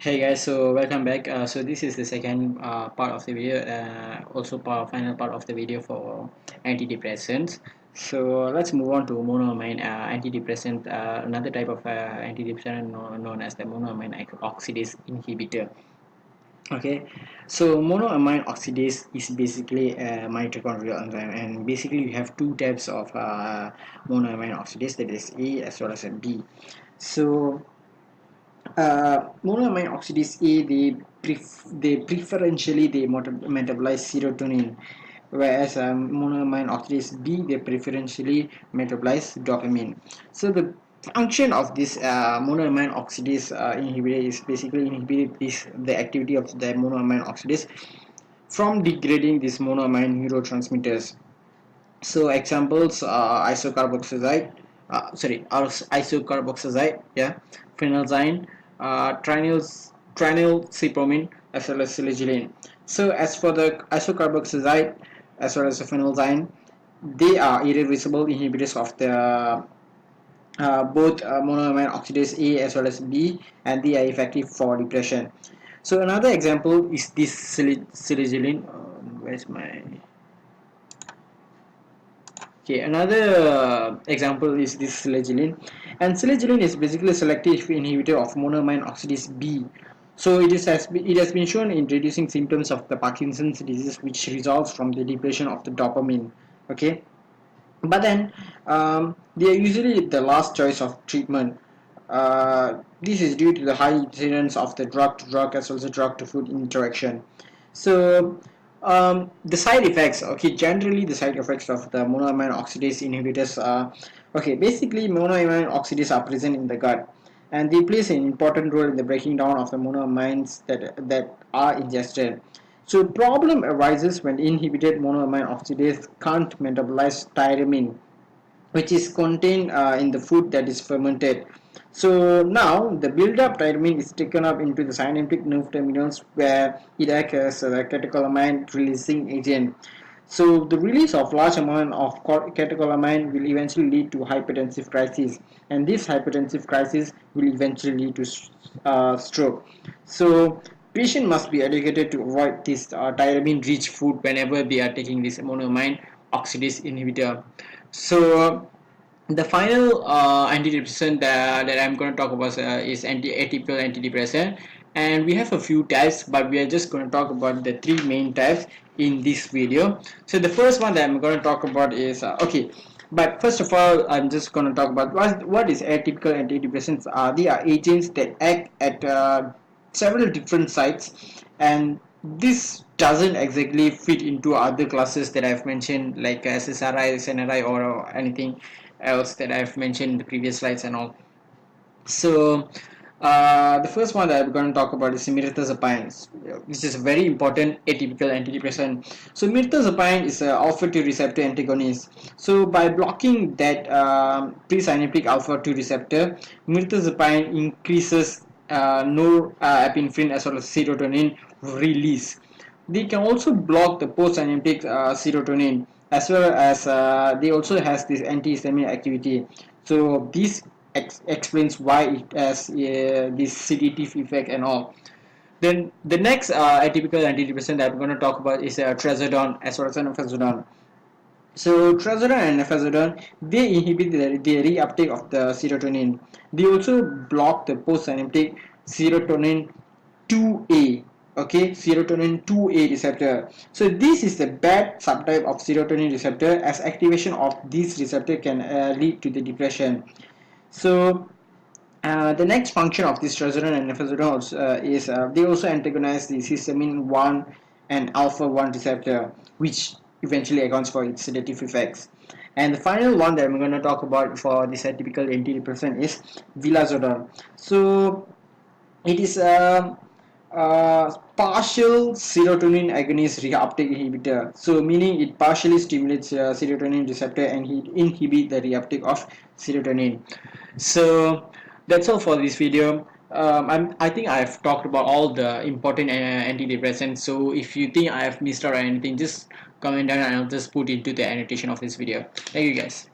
Hey guys, so welcome back. So this is the second part of the video, also final part of the video for antidepressants. So let's move on to monoamine antidepressant, another type of antidepressant known as the monoamine oxidase inhibitor. Okay, so monoamine oxidase is basically a mitochondrial enzyme, and basically you have two types of monoamine oxidase, that is A as well as a B. So monoamine oxidase A, they preferentially they metabolize serotonin, whereas monoamine oxidase B, they preferentially metabolize dopamine. So the function of this monoamine oxidase inhibitor is basically inhibit the activity of the monoamine oxidase from degrading these monoamine neurotransmitters. So examples isocarboxazide, isocarboxazide, yeah, phenelzine, trinylcypromine, as well as silagilene. So as for the isocarboxazide as well as the phenelzine, they are irreversible inhibitors of the both monoamine oxidase A as well as B, and they are effective for depression. So another example is this silagilene. Where's my Okay, another example is this silagilene, and silagilene is basically a selective inhibitor of monoamine oxidase B. So it has been shown in reducing symptoms of the Parkinson's disease, which results from the depletion of the dopamine. Okay, but then they are usually the last choice of treatment. This is due to the high incidence of the drug to drug as well as drug to food interaction. So the side effects, okay, generally the side effects of the monoamine oxidase inhibitors are, okay, basically monoamine oxidase are present in the gut, and they play an important role in the breaking down of the monoamines that are ingested. So problem arises when inhibited monoamine oxidase can't metabolize tyramine, which is contained in the food that is fermented. So now the build-up tyramine is taken up into the synaptic nerve terminals, where it acts as a catecholamine releasing agent. So the release of large amount of catecholamine will eventually lead to hypertensive crisis, and this hypertensive crisis will eventually lead to stroke. So patient must be educated to avoid this tyramine rich food whenever they are taking this monoamine oxidase inhibitor. So the final antidepressant that I'm going to talk about is atypical antidepressant, and we have a few types, but we are just going to talk about the three main types in this video. So the first one that I'm going to talk about is okay. But first of all, I'm just going to talk about what is atypical antidepressants. They are agents that act at several different sites, and this doesn't exactly fit into other classes that I've mentioned, like SSRI, SNRI, or anything else that I've mentioned in the previous slides and all. So the first one that I'm going to talk about is mirtazapine, which is a very important atypical antidepressant. So mirtazapine is an alpha 2 receptor antagonist. So by blocking that presynaptic alpha 2 receptor, mirtazapine increases norepinephrine as well as serotonin release. They can also block the postsynaptic serotonin, as well as they also has this antihistamine activity. So this explains why it has this sedative effect and all. Then the next atypical antidepressant that I'm going to talk about is trazodone as well as nefazodone. So trazodone and nefazodone, they inhibit the reuptake of the serotonin. They also block the postsynaptic serotonin 2A, okay, serotonin 2A receptor. So this is the bad subtype of serotonin receptor, as activation of this receptor can lead to the depression. So the next function of this trazodone and nefazodone is they also antagonize the histamine 1 and alpha 1 receptor, which eventually accounts for its sedative effects. And the final one that I'm going to talk about for this atypical antidepressant is vilazodone. So it is a partial serotonin agonist reuptake inhibitor. So meaning it partially stimulates serotonin receptor and it inhibit the reuptake of serotonin. So that's all for this video. I think I've talked about all the important antidepressants. So if you think I have missed out on anything, just comment down and I'll just put into the annotation of this video. Thank you guys.